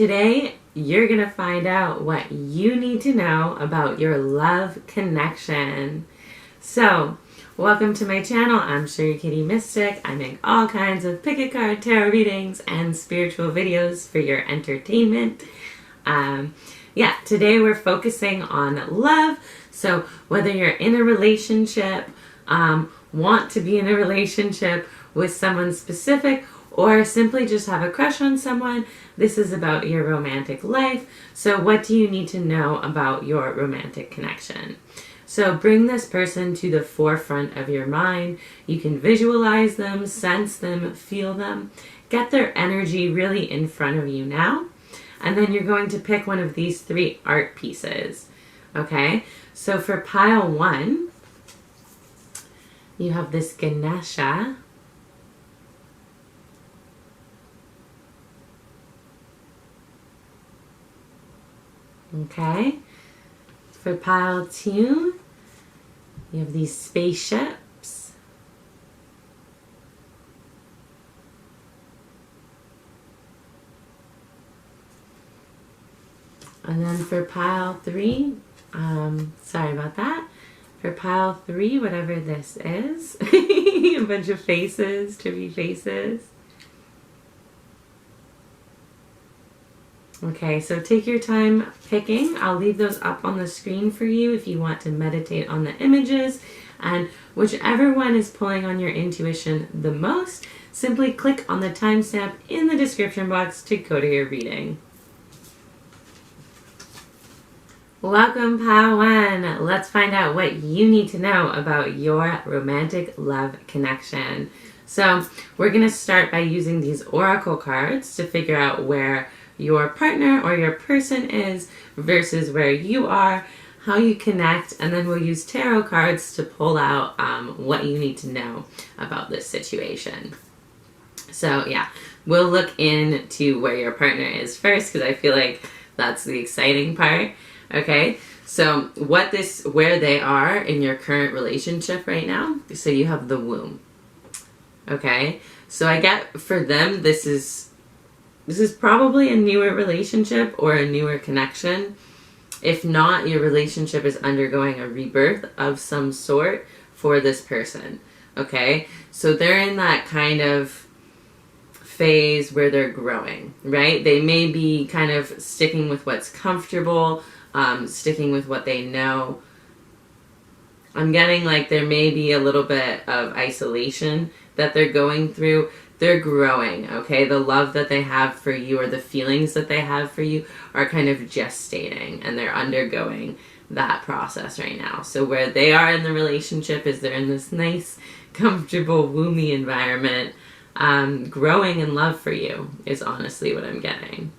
Today, you're going to find out what you need to know about your love connection. So, welcome to my channel. I'm Sugar Kitty Mystic. I make all kinds of pick a card, tarot readings, and spiritual videos for your entertainment. Today we're focusing on love. So, whether you're in a relationship, want to be in a relationship with someone specific, or simply just have a crush on someone, this is about your romantic life. So what do you need to know about your romantic connection? So bring this person to the forefront of your mind. You can visualize them, sense them, feel them. Get their energy really in front of you now. And then you're going to pick one of these three art pieces. Okay? So for pile one, you have this Ganesha. Okay, for pile two, you have these spaceships. And then for pile three, sorry about that. For pile three, whatever this is, a bunch of faces, trippy faces. Okay, so take your time picking. I'll leave those up on the screen for you if you want to meditate on the images. And whichever one is pulling on your intuition the most, simply click on the timestamp in the description box to go to your reading. Welcome, pile one. Let's find out what you need to know about your romantic love connection. So we're going to start by using these oracle cards to figure out where your partner or your person is versus where you are, how you connect, and then we'll use tarot cards to pull out what you need to know about this situation. So yeah, we'll look into where your partner is first because I feel like that's the exciting part. Okay, so where they are in your current relationship right now. So you have the womb. Okay, so I get for them this is probably a newer relationship or a newer connection. If not, your relationship is undergoing a rebirth of some sort for this person. Okay? So they're in that kind of phase where they're growing, right? They may be kind of sticking with what's comfortable, sticking with what they know. I'm getting like there may be a little bit of isolation that they're going through. They're growing, okay? The love that they have for you or the feelings that they have for you are kind of gestating and they're undergoing that process right now. So where they are in the relationship is they're in this nice, comfortable, womby environment. Growing in love for you is honestly what I'm getting,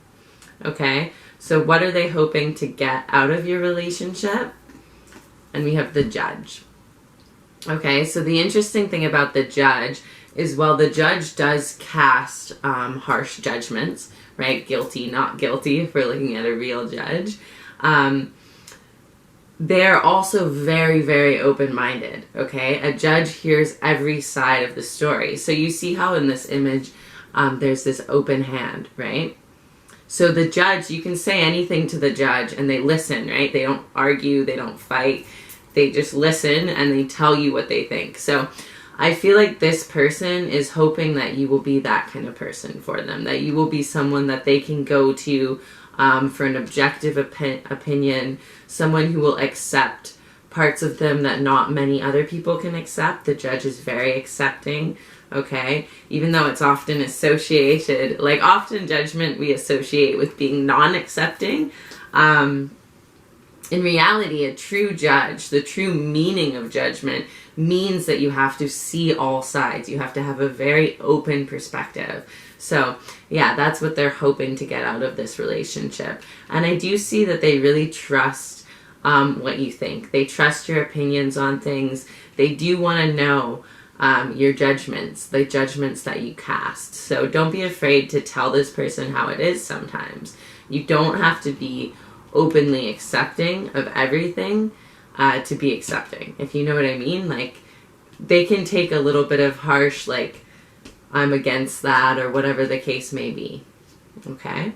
okay? So what are they hoping to get out of your relationship? And we have the Judge. Okay, so the interesting thing about the Judge is while the Judge does cast harsh judgments, right? Guilty, not guilty, if we're looking at a real judge. They're also very, very open-minded, okay? A judge hears every side of the story. So you see how in this image there's this open hand, right? So the judge, you can say anything to the judge and they listen, right? They don't argue, they don't fight. They just listen and they tell you what they think. So I feel like this person is hoping that you will be that kind of person for them, that you will be someone that they can go to for an objective opinion, someone who will accept parts of them that not many other people can accept. The Judge is very accepting, okay? Even though it's often associated, like often judgment we associate with being non-accepting. In reality, a true judge, the true meaning of judgment means that you have to see all sides. You have to have a very open perspective. So yeah, that's what they're hoping to get out of this relationship. And I do see that they really trust what you think. They trust your opinions on things. They do want to know your judgments, the judgments that you cast. So don't be afraid to tell this person how it is sometimes. You don't have to be openly accepting of everything to be accepting, if you know what I mean. Like, they can take a little bit of harsh, like, I'm against that, or whatever the case may be. Okay?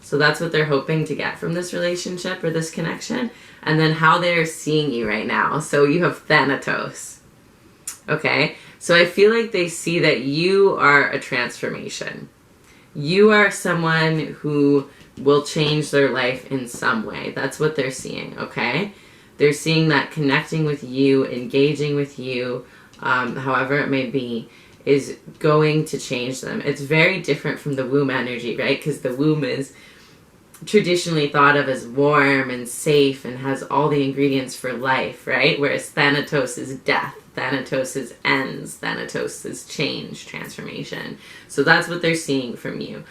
So that's what they're hoping to get from this relationship or this connection. And then how they're seeing you right now. So you have Thanatos. Okay? So I feel like they see that you are a transformation. You are someone who will change their life in some way. That's what they're seeing, okay? They're seeing that connecting with you, engaging with you, however it may be, is going to change them. It's very different from the womb energy, right? Because the womb is traditionally thought of as warm and safe and has all the ingredients for life, right? Whereas Thanatos is death. Thanatos is ends. Thanatos is change, transformation. So that's what they're seeing from you.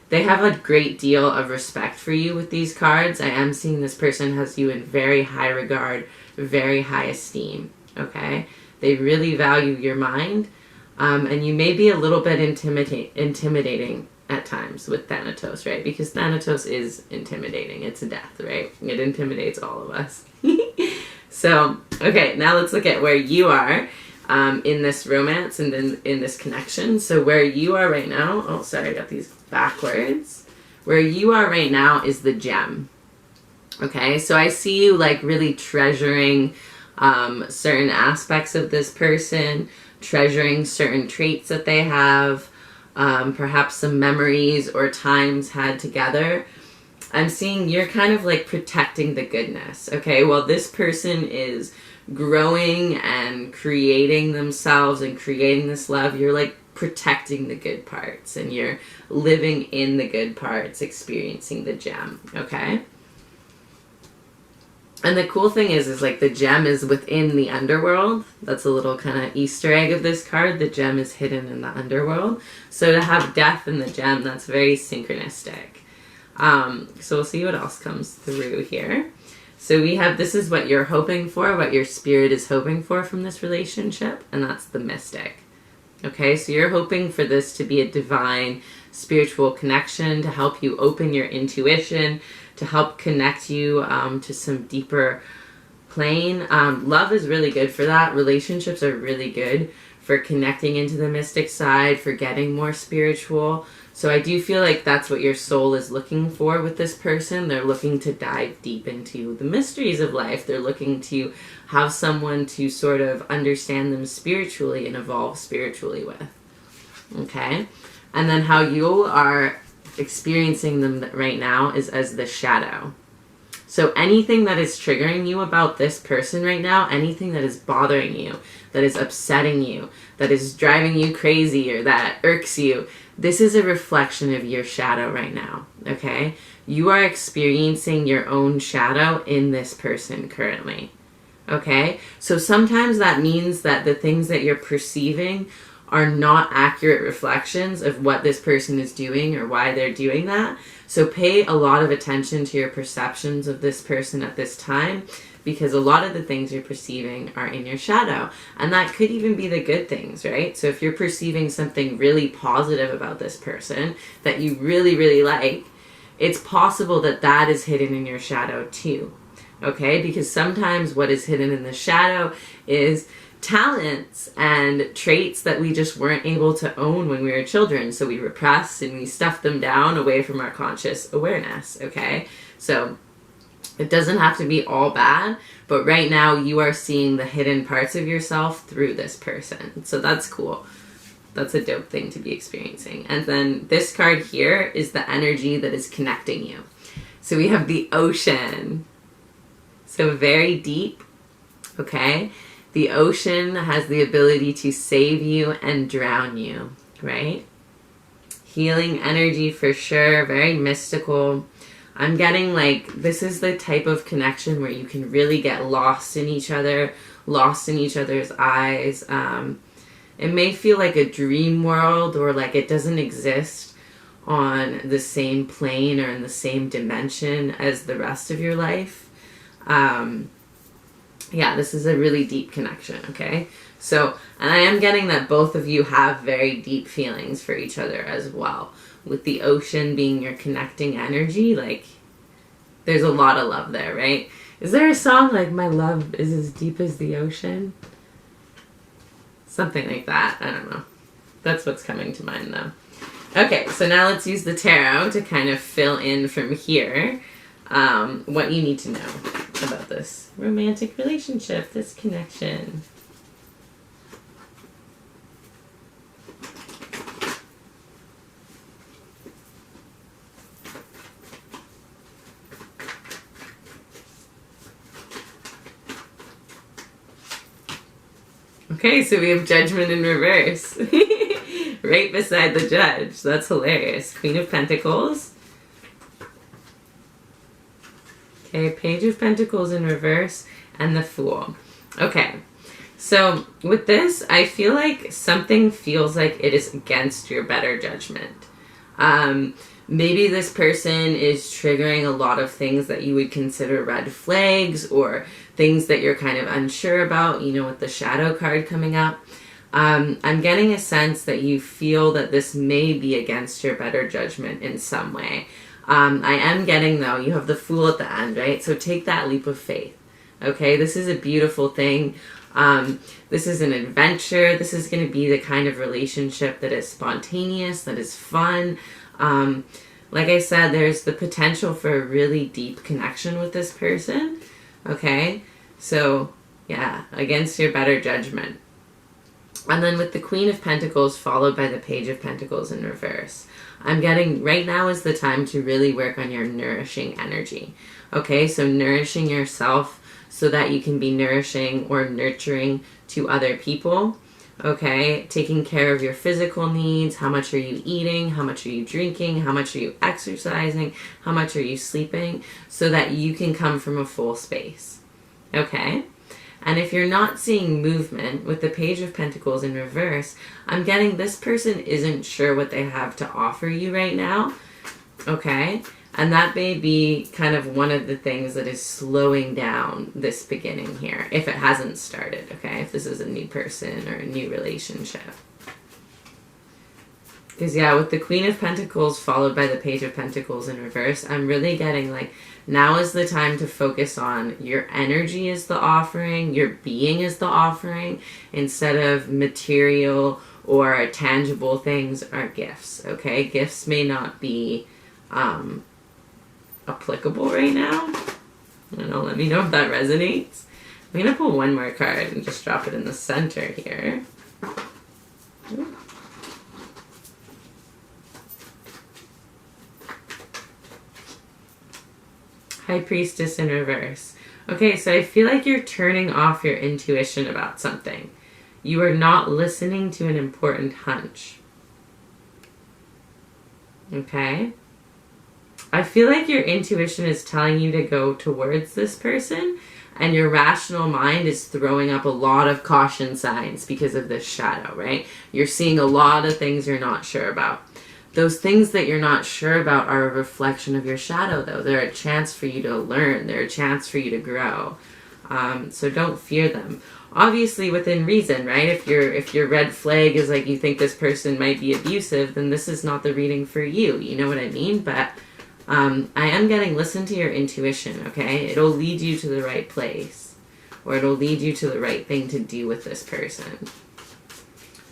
They have a great deal of respect for you with these cards. I am seeing this person has you in very high regard, very high esteem, okay? They really value your mind, and you may be a little bit intimidating at times with Thanatos, right? Because Thanatos is intimidating. It's a death, right? It intimidates all of us. So, okay, now let's look at where you are in this romance and in this connection. So where you are right now, oh, sorry, I got these backwards. Where you are right now is the gem. Okay, so I see you like really treasuring certain aspects of this person, treasuring certain traits that they have, perhaps some memories or times had together. I'm seeing you're kind of like protecting the goodness, okay? While this person is growing and creating themselves and creating this love, you're like protecting the good parts and you're living in the good parts, experiencing the gem, okay? And the cool thing is like the gem is within the underworld. That's a little kind of Easter egg of this card. The gem is hidden in the underworld. So to have death in the gem, that's very synchronistic. So we'll see what else comes through here. So we have, this is what you're hoping for, what your spirit is hoping for from this relationship, and that's the mystic. Okay, so you're hoping for this to be a divine spiritual connection, to help you open your intuition, to help connect you to some deeper plane. Love is really good for that. Relationships are really good for connecting into the mystic side, for getting more spiritual. So I do feel like that's what your soul is looking for with this person. They're looking to dive deep into the mysteries of life. They're looking to have someone to sort of understand them spiritually and evolve spiritually with. Okay? And then how you are experiencing them right now is as the shadow. So anything that is triggering you about this person right now, anything that is bothering you, that is upsetting you, that is driving you crazy or that irks you, this is a reflection of your shadow right now, okay? You are experiencing your own shadow in this person currently, okay? So sometimes that means that the things that you're perceiving are not accurate reflections of what this person is doing or why they're doing that. So pay a lot of attention to your perceptions of this person at this time, because a lot of the things you're perceiving are in your shadow. And that could even be the good things, right? So if you're perceiving something really positive about this person that you really, really like, it's possible that that is hidden in your shadow too, okay? Because sometimes what is hidden in the shadow is talents and traits that we just weren't able to own when we were children. So we repressed and we stuffed them down away from our conscious awareness, okay? So it doesn't have to be all bad, but right now you are seeing the hidden parts of yourself through this person. So that's cool. That's a dope thing to be experiencing. And then this card here is the energy that is connecting you. So we have the ocean. So very deep, okay? The ocean has the ability to save you and drown you, right? Healing energy for sure, very mystical. I'm getting like, this is the type of connection where you can really get lost in each other, lost in each other's eyes. It may feel like a dream world, or like it doesn't exist on the same plane or in the same dimension as the rest of your life. Yeah, this is a really deep connection, okay? So, and I am getting that both of you have very deep feelings for each other as well. With the ocean being your connecting energy, like, there's a lot of love there, right? Is there a song like, my love is as deep as the ocean? Something like that. I don't know. That's what's coming to mind, though. Okay, so now let's use the tarot to kind of fill in from here what you need to know about this romantic relationship, this connection. Okay, so we have Judgment in reverse. Right beside the Judge. That's hilarious. Queen of Pentacles. Okay, Page of Pentacles in reverse. And the Fool. Okay, so with this, I feel like something feels like it is against your better judgment. Maybe this person is triggering a lot of things that you would consider red flags or things that you're kind of unsure about, you know, with the Shadow card coming up. I'm getting a sense that you feel that this may be against your better judgment in some way. I am getting, though, you have the Fool at the end, right? So take that leap of faith, okay? This is a beautiful thing. This is an adventure. This is going to be the kind of relationship that is spontaneous, that is fun. Like I said, there's the potential for a really deep connection with this person, okay? So, yeah, against your better judgment. And then with the Queen of Pentacles followed by the Page of Pentacles in reverse. I'm getting right now is the time to really work on your nourishing energy. Okay, so nourishing yourself so that you can be nourishing or nurturing to other people. Okay, taking care of your physical needs. How much are you eating? How much are you drinking? How much are you exercising? How much are you sleeping? So that you can come from a full space. Okay? And if you're not seeing movement with the Page of Pentacles in reverse, I'm getting this person isn't sure what they have to offer you right now. Okay? And that may be kind of one of the things that is slowing down this beginning here, if it hasn't started, okay? If this is a new person or a new relationship. Because, yeah, with the Queen of Pentacles followed by the Page of Pentacles in reverse, I'm really getting, like, now is the time to focus on your energy is the offering, your being is the offering, instead of material or tangible things or gifts, okay? Gifts may not be applicable right now. I don't know, let me know if that resonates. I'm going to pull one more card and just drop it in the center here. High Priestess in reverse. Okay, so I feel like you're turning off your intuition about something. You are not listening to an important hunch. Okay? I feel like your intuition is telling you to go towards this person, and your rational mind is throwing up a lot of caution signs because of this shadow, right? You're seeing a lot of things you're not sure about. Those things that you're not sure about are a reflection of your shadow, though. They're a chance for you to learn. They're a chance for you to grow. So don't fear them. Obviously within reason, right? If your red flag is like you think this person might be abusive, then this is not the reading for you. You know what I mean? But I am getting listen to your intuition, okay? It'll lead you to the right place. Or it'll lead you to the right thing to do with this person.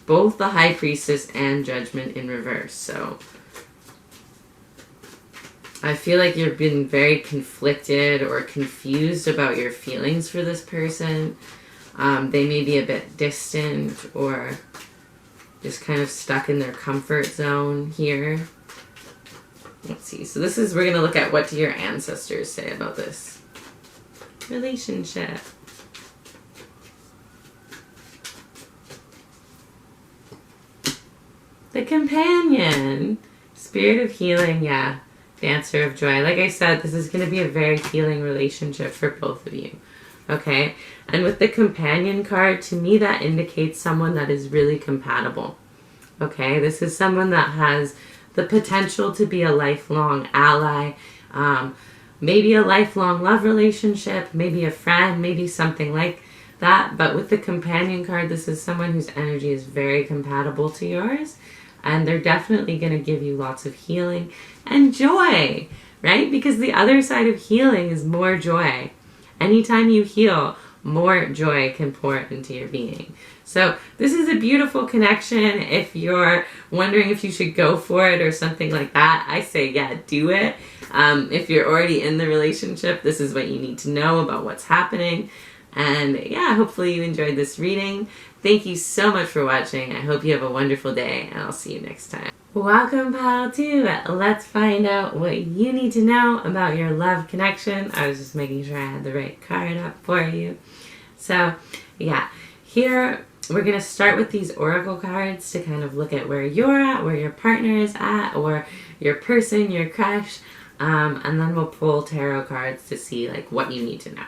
Both the High Priestess and Judgment in reverse. So I feel like you've been very conflicted or confused about your feelings for this person. They may be a bit distant or just kind of stuck in their comfort zone here. Let's see. So this is, we're going to look at what do your ancestors say about this relationship. The Companion. Spirit of healing, yeah. Dancer of joy. Like I said, this is going to be a very healing relationship for both of you. Okay? And with the Companion card, to me that indicates someone that is really compatible. Okay? This is someone that has the potential to be a lifelong ally. Maybe a lifelong love relationship. Maybe a friend. Maybe something like that. But with the Companion card, this is someone whose energy is very compatible to yours. And they're definitely going to give you lots of healing and joy, right? Because the other side of healing is more joy. Anytime you heal, more joy can pour into your being. So this is a beautiful connection. If you're wondering if you should go for it or something like that, I say, yeah, do it. If you're already in the relationship, this is what you need to know about what's happening. And yeah, hopefully you enjoyed this reading. Thank you so much for watching. I hope you have a wonderful day, and I'll see you next time. Welcome, pile 2. Let's find out what you need to know about your love connection. I was just making sure I had the right card up for you. So yeah, here we're going to start with these oracle cards to kind of look at where you're at, where your partner is at, or your person, your crush. And then we'll pull tarot cards to see like what you need to know.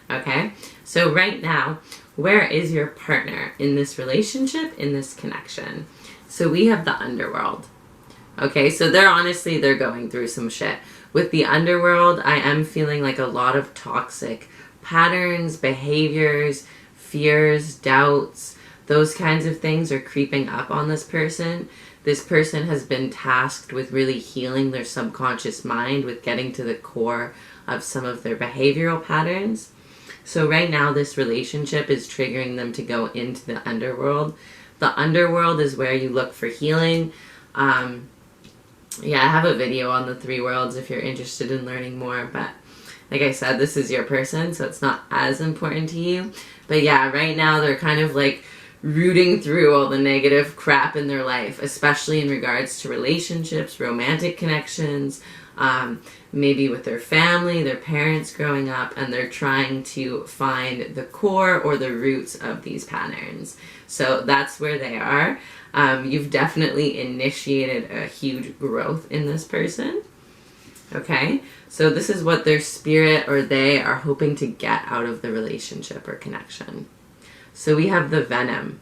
Okay, so right now, where is your partner in this relationship, in this connection? So we have the underworld. Okay, so they're going through some shit. With the underworld, I am feeling like a lot of toxic patterns, behaviors, fears, doubts, those kinds of things are creeping up on this person. This person has been tasked with really healing their subconscious mind, with getting to the core of some of their behavioral patterns. So right now, this relationship is triggering them to go into the underworld. The underworld is where you look for healing. Yeah, I have a video on the 3 worlds if you're interested in learning more, but like I said, this is your person, so it's not as important to you. But yeah, right now they're kind of like rooting through all the negative crap in their life, especially in regards to relationships, romantic connections, maybe with their family, their parents growing up, and they're trying to find the core or the roots of these patterns. So that's where they are. You've definitely initiated a huge growth in this person. Okay, so this is what their spirit or they are hoping to get out of the relationship or connection. So we have the venom.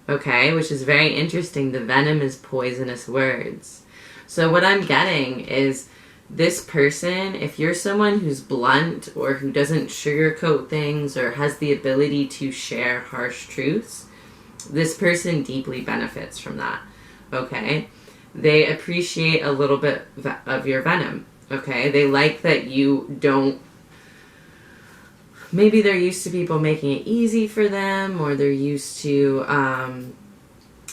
Okay, which is very interesting. The venom is poisonous words. So what I'm getting is this person, if you're someone who's blunt or who doesn't sugarcoat things or has the ability to share harsh truths, this person deeply benefits from that. Okay, they appreciate a little bit of your venom. Okay, they like that you don't, maybe they're used to people making it easy for them, or they're used to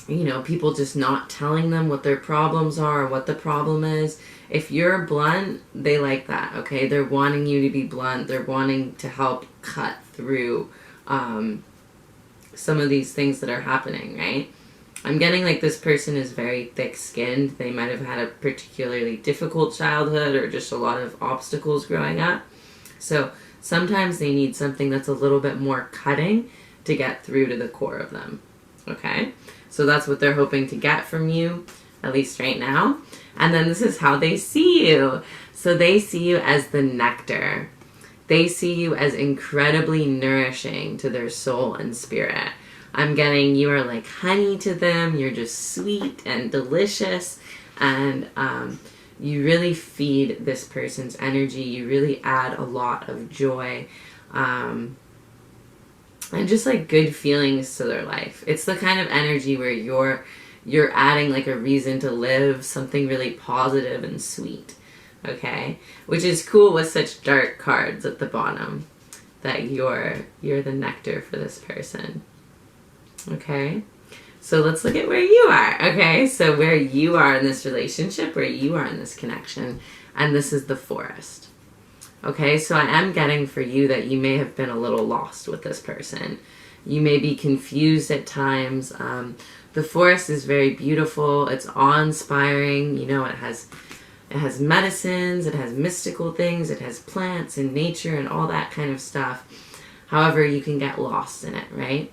you know, people just not telling them what their problems are or what the problem is. If you're blunt, they like that, okay? They're wanting you to be blunt. They're wanting to help cut through some of these things that are happening, right? I'm getting like this person is very thick-skinned. They might have had a particularly difficult childhood or just a lot of obstacles growing up. So sometimes they need something that's a little bit more cutting to get through to the core of them, okay? So that's what they're hoping to get from you, at least right now. And then this is how they see you. So they see you as the nectar. They see you as incredibly nourishing to their soul and spirit. I'm getting you are like honey to them. You're just sweet and delicious. And you really feed this person's energy. You really add a lot of joy. And just like good feelings to their life. It's the kind of energy where you're adding like a reason to live, something really positive and sweet, okay? Which is cool with such dark cards at the bottom, that you're the nectar for this person, okay? So let's look at where you are, okay? So where you are in this relationship, where you are in this connection, and this is the forest. Okay, so I am getting for you that you may have been a little lost with this person. You may be confused at times. The forest is very beautiful. It's awe-inspiring. You know, it has medicines, it has mystical things, it has plants and nature and all that kind of stuff. However, you can get lost in it, right?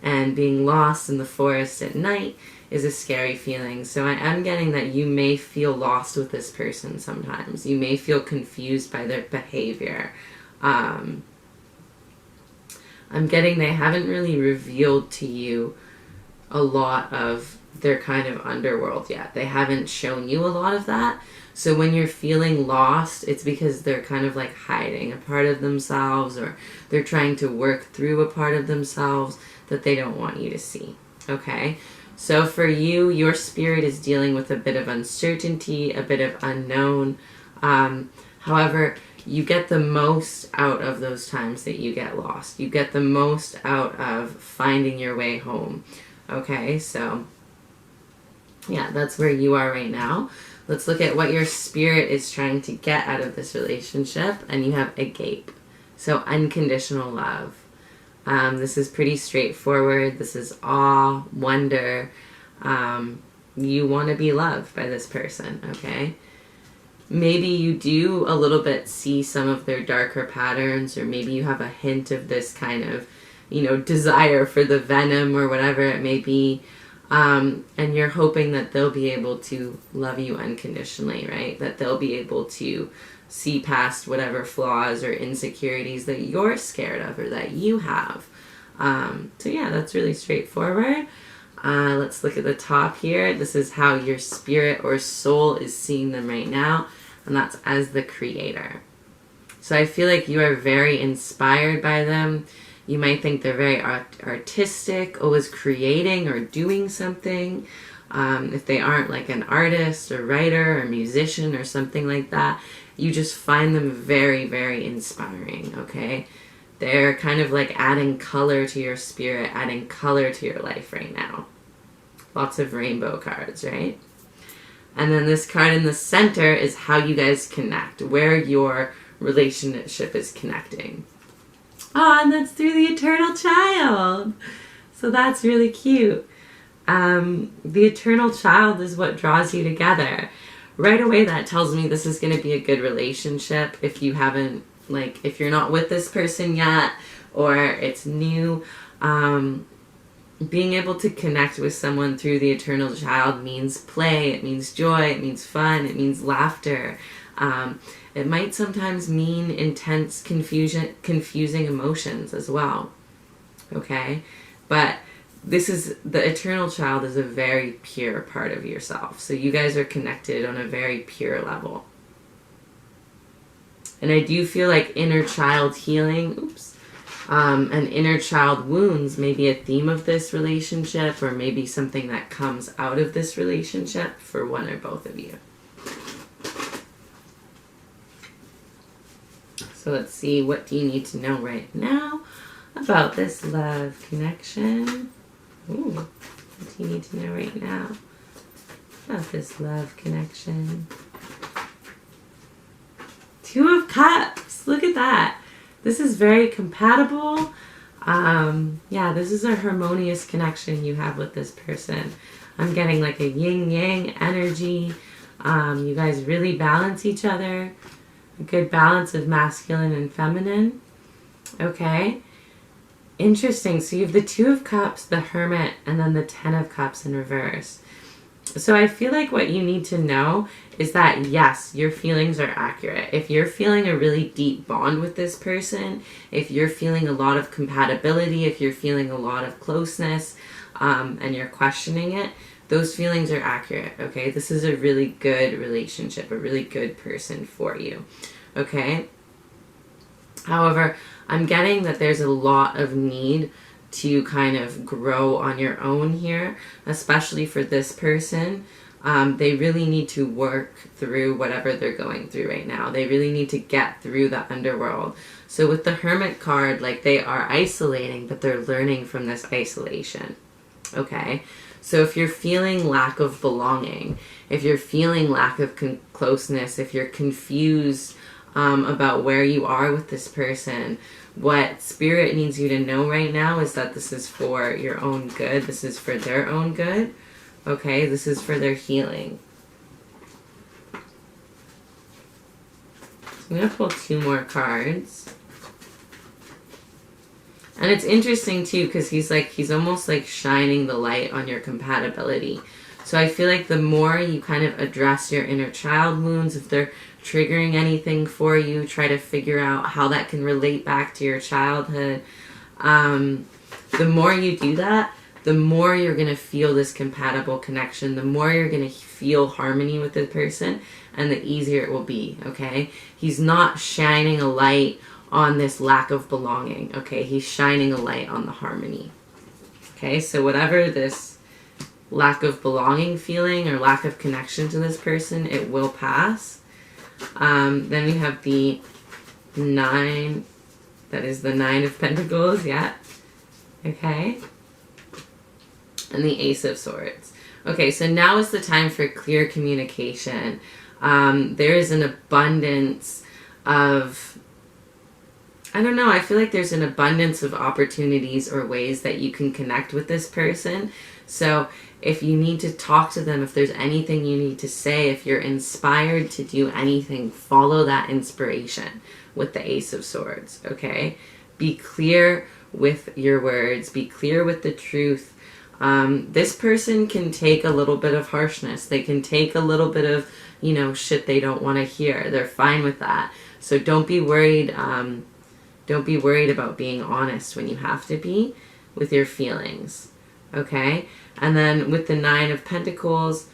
And being lost in the forest at night is a scary feeling. So I am getting that you may feel lost with this person sometimes. You may feel confused by their behavior. I'm getting they haven't really revealed to you a lot of their kind of underworld yet. They haven't shown you a lot of that. So when you're feeling lost, it's because they're kind of like hiding a part of themselves, or they're trying to work through a part of themselves that they don't want you to see, okay? So for you, your spirit is dealing with a bit of uncertainty, a bit of unknown. However, you get the most out of those times that you get lost. You get the most out of finding your way home. Okay, so yeah, that's where you are right now. Let's look at what your spirit is trying to get out of this relationship. And you have agape. So unconditional love. This is pretty straightforward. This is awe, wonder. You want to be loved by this person, okay? Maybe you do a little bit see some of their darker patterns, or maybe you have a hint of this kind of, desire for the venom or whatever it may be. And you're hoping that they'll be able to love you unconditionally, right? That they'll be able to see past whatever flaws or insecurities that you're scared of or that you have. So yeah, that's really straightforward. Let's look at the top here. This is how your spirit or soul is seeing them right now, and that's as the creator. So I feel like you are very inspired by them. You might think they're very artistic, always creating or doing something. If they aren't like an artist or writer or musician or something like that, you just find them very, very inspiring, okay? They're kind of like adding color to your spirit, adding color to your life right now. Lots of rainbow cards, right? And then this card in the center is how you guys connect, where your relationship is connecting. Oh, and that's through the eternal child. So that's really cute. The eternal child is what draws you together. Right away, that tells me this is going to be a good relationship. If you haven't, if you're not with this person yet, or it's new, being able to connect with someone through the eternal child means play, it means joy, it means fun, it means laughter. It might sometimes mean intense confusing emotions as well. Okay? But the eternal child is a very pure part of yourself. So you guys are connected on a very pure level. And I do feel like inner child healing, and inner child wounds may be a theme of this relationship, or maybe something that comes out of this relationship for one or both of you. So let's see, what do you need to know right now about this love connection? Ooh, what do you need to know right now about this love connection? Two of Cups. Look at that. This is very compatible. Yeah, this is a harmonious connection you have with this person. I'm getting like a yin-yang energy. You guys really balance each other. A good balance of masculine and feminine. Okay. Interesting. So you have the Two of Cups, the Hermit, and then the Ten of Cups in reverse. So I feel like what you need to know is that, yes, your feelings are accurate. If you're feeling a really deep bond with this person, if you're feeling a lot of compatibility, if you're feeling a lot of closeness, and you're questioning it, those feelings are accurate, okay? This is a really good relationship, a really good person for you, okay? However, I'm getting that there's a lot of need to kind of grow on your own here, especially for this person. They really need to work through whatever they're going through right now. They really need to get through the underworld. So with the Hermit card, they are isolating, but they're learning from this isolation, okay? So if you're feeling lack of belonging, if you're feeling lack of closeness, if you're confused about where you are with this person, what Spirit needs you to know right now is that this is for your own good. This is for their own good. Okay, this is for their healing. So I'm going to pull two more cards. And it's interesting too, because he's almost like shining the light on your compatibility. So I feel like the more you kind of address your inner child wounds, if they're triggering anything for you, try to figure out how that can relate back to your childhood. The more you do that, the more you're going to feel this compatible connection, the more you're going to feel harmony with the person, and the easier it will be, okay? He's not shining a light on this lack of belonging, okay? He's shining a light on the harmony, okay? So whatever this lack of belonging feeling or lack of connection to this person, it will pass. Then we have the 9. That is the 9 of Pentacles, yeah. Okay. And the Ace of Swords. Okay, so now is the time for clear communication. There is an abundance of, I don't know, I feel like there's an abundance of opportunities or ways that you can connect with this person. So if you need to talk to them, if there's anything you need to say, if you're inspired to do anything, follow that inspiration with the Ace of Swords, okay? Be clear with your words. Be clear with the truth. This person can take a little bit of harshness. They can take a little bit of, you know, shit they don't want to hear. They're fine with that. So don't be worried. Don't be worried about being honest when you have to be with your feelings, okay? And then with the 9 of Pentacles,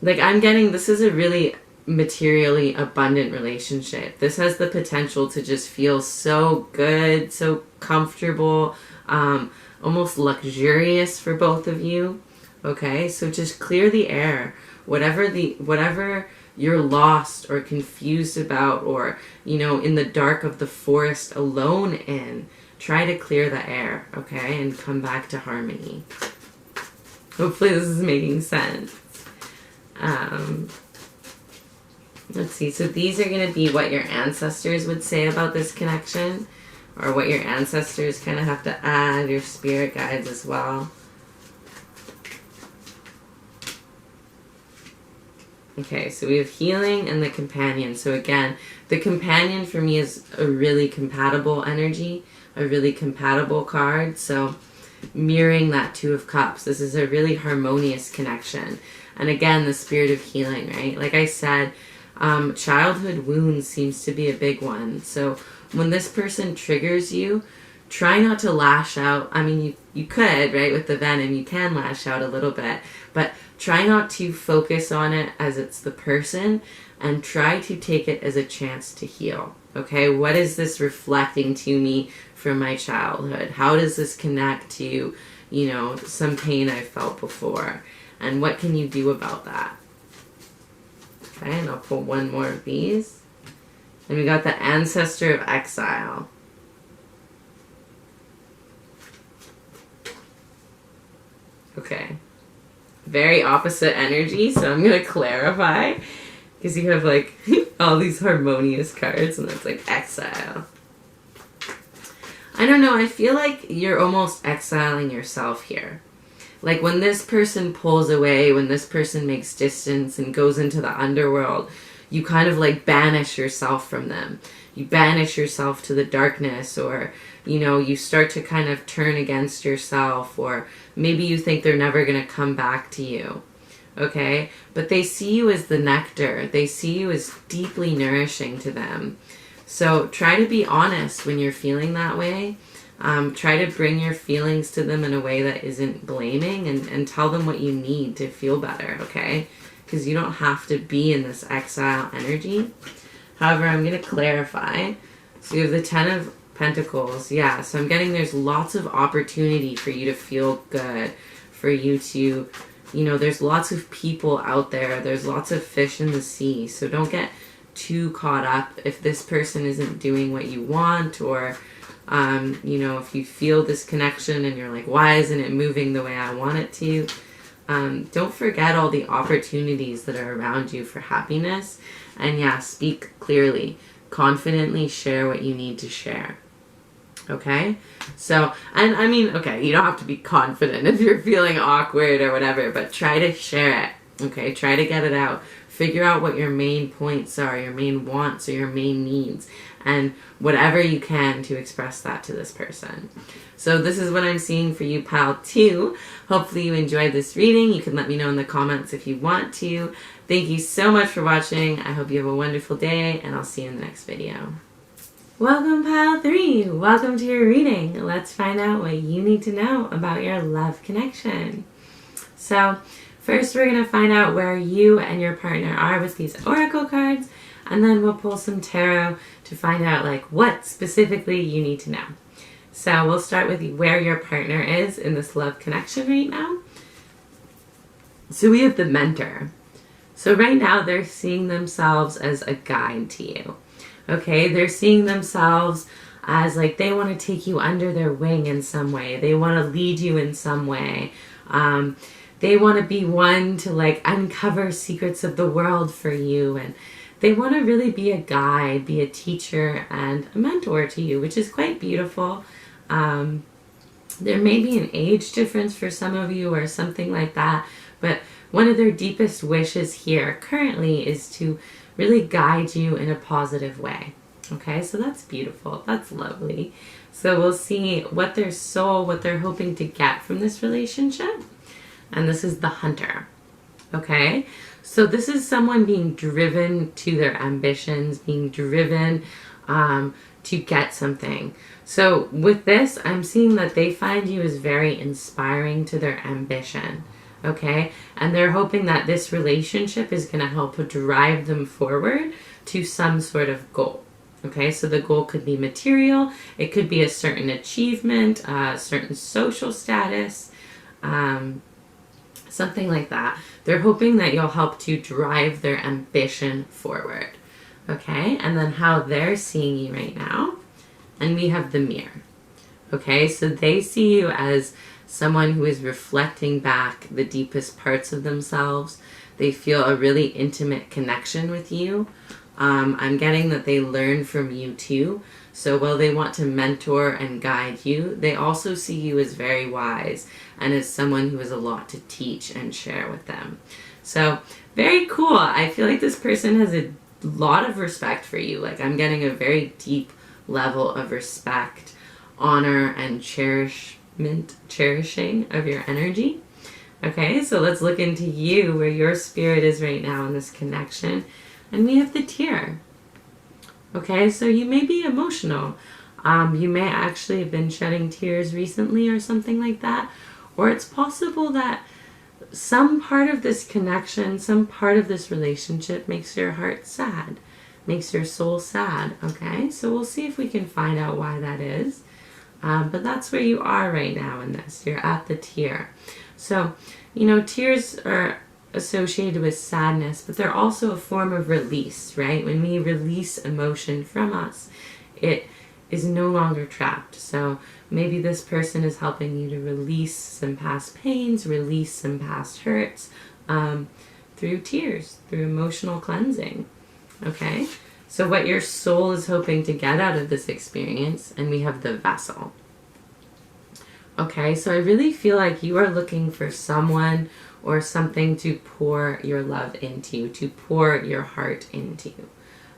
like I'm getting, this is a really materially abundant relationship. This has the potential to just feel so good, so comfortable, almost luxurious for both of you. Okay, so just clear the air. Whatever you're lost or confused about, or, you know, in the dark of the forest alone in, try to clear the air, okay, and come back to harmony. Hopefully this is making sense. Let's see, so these are going to be what your ancestors would say about this connection, or what your ancestors kind of have to add, your spirit guides as well. Okay, so we have healing and the companion. So again, the companion for me is a really compatible energy, a really compatible card. So mirroring that 2 of Cups, this is a really harmonious connection. And again, the spirit of healing, right? Like I said, childhood wounds seems to be a big one. So when this person triggers you, try not to lash out. I mean, you could, right? With the venom, you can lash out a little bit. But try not to focus on it as it's the person, and try to take it as a chance to heal. Okay? What is this reflecting to me from my childhood? How does this connect to, you know, some pain I felt before? And what can you do about that? Okay, and I'll pull one more of these. And we got the Ancestor of Exile. Okay. Very opposite energy, so I'm going to clarify. Because you have, like, all these harmonious cards, and that's, like, exile. I don't know, I feel like you're almost exiling yourself here. Like, when this person pulls away, when this person makes distance and goes into the underworld, you kind of, like, banish yourself from them. You banish yourself to the darkness, or, you know, you start to kind of turn against yourself, or maybe you think they're never going to come back to you, okay? But they see you as the nectar. They see you as deeply nourishing to them. So try to be honest when you're feeling that way. Try to bring your feelings to them in a way that isn't blaming, and tell them what you need to feel better, okay? Because you don't have to be in this exile energy. However, I'm going to clarify. So you have the 10 of Pentacles. Yeah, so I'm getting there's lots of opportunity for you to feel good, for you to, you know, there's lots of people out there. There's lots of fish in the sea. So don't get too caught up if this person isn't doing what you want, or, you know, if you feel this connection and you're like, why isn't it moving the way I want it to? Don't forget all the opportunities that are around you for happiness. And yeah, speak clearly. Confidently share what you need to share. Okay? So, and I mean, okay, you don't have to be confident if you're feeling awkward or whatever, but try to share it. Okay? Try to get it out. Figure out what your main points are, your main wants, or your main needs, and whatever you can to express that to this person. So this is what I'm seeing for you, pal 2. Hopefully you enjoyed this reading. You can let me know in the comments if you want to. Thank you so much for watching. I hope you have a wonderful day, and I'll see you in the next video. Welcome, pile 3. Welcome to your reading. Let's find out what you need to know about your love connection. So first, we're going to find out where you and your partner are with these oracle cards, and then we'll pull some tarot to find out, like, what specifically you need to know. So we'll start with where your partner is in this love connection right now. So we have the Mentor. So right now they're seeing themselves as a guide to you. Okay, they're seeing themselves as like they want to take you under their wing in some way. They want to lead you in some way. They want to be one to like uncover secrets of the world for you, and they want to really be a guide, be a teacher, and a mentor to you, which is quite beautiful. There may be an age difference for some of you or something like that, but one of their deepest wishes here currently is to really guide you in a positive way. Okay, so that's beautiful. That's lovely. So we'll see what their soul, what they're hoping to get from this relationship. And this is the Hunter. Okay, so this is someone being driven to their ambitions, being driven to get something. So with this, I'm seeing that they find you as very inspiring to their ambition. Okay, and they're hoping that this relationship is going to help drive them forward to some sort of goal. Okay, so the goal could be material, it could be a certain achievement, a certain social status, something like that. They're hoping that you'll help to drive their ambition forward. Okay, and then how they're seeing you right now. And we have the Mirror. Okay, so they see you as someone who is reflecting back the deepest parts of themselves. They feel a really intimate connection with you. I'm getting that they learn from you too. So while they want to mentor and guide you, they also see you as very wise and as someone who has a lot to teach and share with them. So very cool. I feel like this person has a lot of respect for you. Like I'm getting a very deep level of respect, honor, and cherishing of your energy. Okay, so let's look into you, where your spirit is right now in this connection. And we have the Tear. Okay, so you may be emotional. You may actually have been shedding tears recently or something like that. Or it's possible that some part of this connection, some part of this relationship makes your heart sad, makes your soul sad. Okay, so we'll see if we can find out why that is. But that's where you are right now in this. You're at the Tear. So, you know, tears are associated with sadness, but they're also a form of release, right? When we release emotion from us, it is no longer trapped. So maybe this person is helping you to release some past pains, release some past hurts through tears, through emotional cleansing. Okay? So what your soul is hoping to get out of this experience, and we have the Vessel. Okay, so I really feel like you are looking for someone or something to pour your love into, to pour your heart into.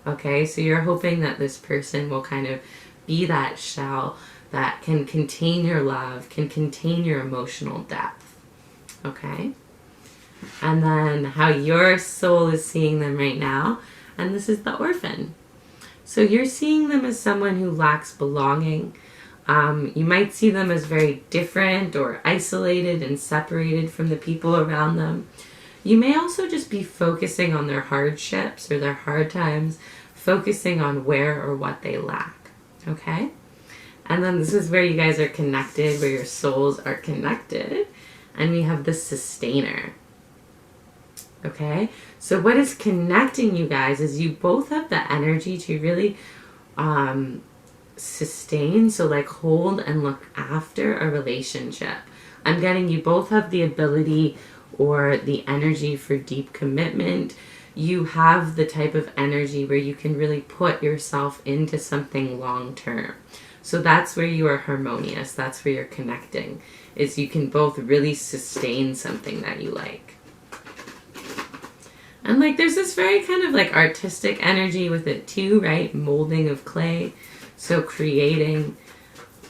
Okay, so you're hoping that this person will kind of be that shell that can contain your love, can contain your emotional depth. Okay? And then how your soul is seeing them right now, and this is the Orphan. So you're seeing them as someone who lacks belonging. You might see them as very different or isolated and separated from the people around them. You may also just be focusing on their hardships or their hard times, focusing on where or what they lack. Okay? And then this is where you guys are connected, where your souls are connected. And we have the Sustainer. Okay? So what is connecting you guys is you both have the energy to really sustain, so like hold and look after a relationship. I'm getting you both have the ability or the energy for deep commitment. You have the type of energy where you can really put yourself into something long term. So that's where you are harmonious. That's where you're connecting, is you can both really sustain something that you like. And like there's this very kind of like artistic energy with it too, right? Molding of clay. So creating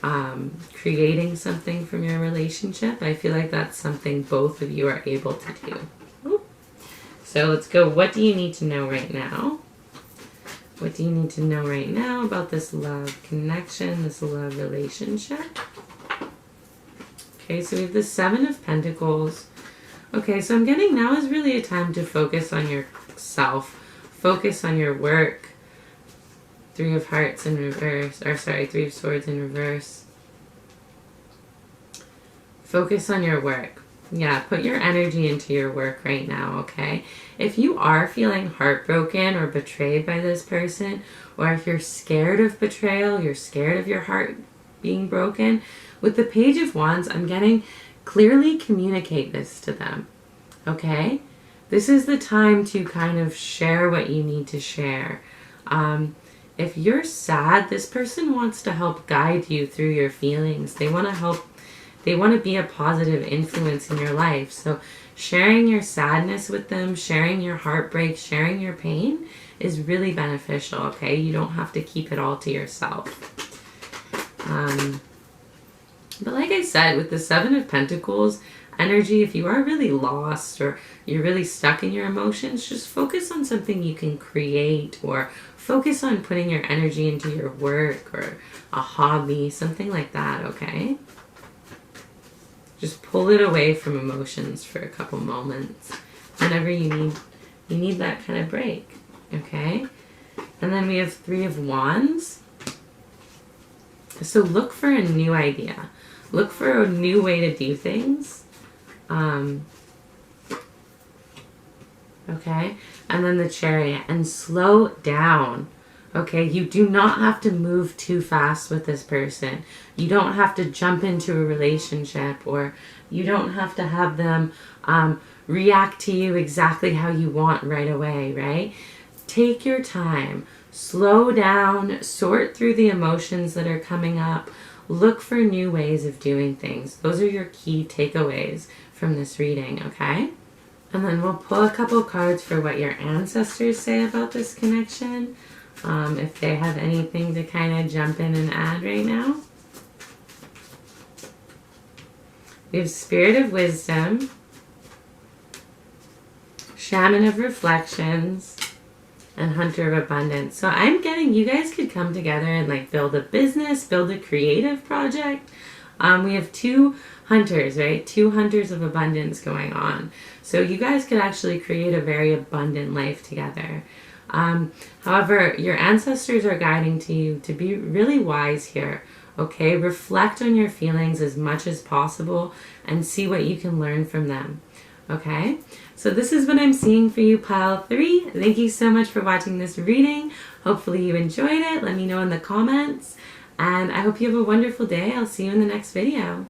something from your relationship. I feel like that's something both of you are able to do. So let's go. What do you need to know right now? What do you need to know right now about this love connection, this love relationship? Okay, so we have the Seven of Pentacles. Okay, so I'm getting now is really a time to focus on yourself, focus on your work. Three of Hearts in reverse, or sorry, Three of Swords in reverse. Focus on your work. Yeah, put your energy into your work right now, okay? If you are feeling heartbroken or betrayed by this person, or if you're scared of betrayal, you're scared of your heart being broken, with the Page of Wands, I'm getting clearly communicate this to them, okay? This is the time to kind of share what you need to share. If you're sad, this person wants to help guide you through your feelings. They want to help. They want to be a positive influence in your life. So sharing your sadness with them, sharing your heartbreak, sharing your pain is really beneficial, okay? You don't have to keep it all to yourself. But like I said, with the Seven of Pentacles energy, if you are really lost or you're really stuck in your emotions, just focus on something you can create, or focus on putting your energy into your work or a hobby, something like that, okay? Just pull it away from emotions for a couple moments whenever you need that kind of break, okay? And then we have Three of Wands. So look for a new idea. Look for a new way to do things. Okay? And then the Chariot. And slow down. Okay? You do not have to move too fast with this person. You don't have to jump into a relationship, or you don't have to have them react to you exactly how you want right away, right? Take your time. Slow down. Sort through the emotions that are coming up. Look for new ways of doing things. Those are your key takeaways from this reading, okay? And then we'll pull a couple cards for what your ancestors say about this connection. If they have anything to kind of jump in and add right now. We have Spirit of Wisdom, Shaman of Reflections, and Hunter of Abundance. So I'm getting, you guys could come together and like build a business, build a creative project. We have two hunters, right? Two hunters of abundance going on. So you guys could actually create a very abundant life together. However, your ancestors are guiding to you to be really wise here. Okay, reflect on your feelings as much as possible and see what you can learn from them. Okay, so this is what I'm seeing for you, pile 3. Thank you so much for watching this reading. Hopefully you enjoyed it. Let me know in the comments. And I hope you have a wonderful day. I'll see you in the next video.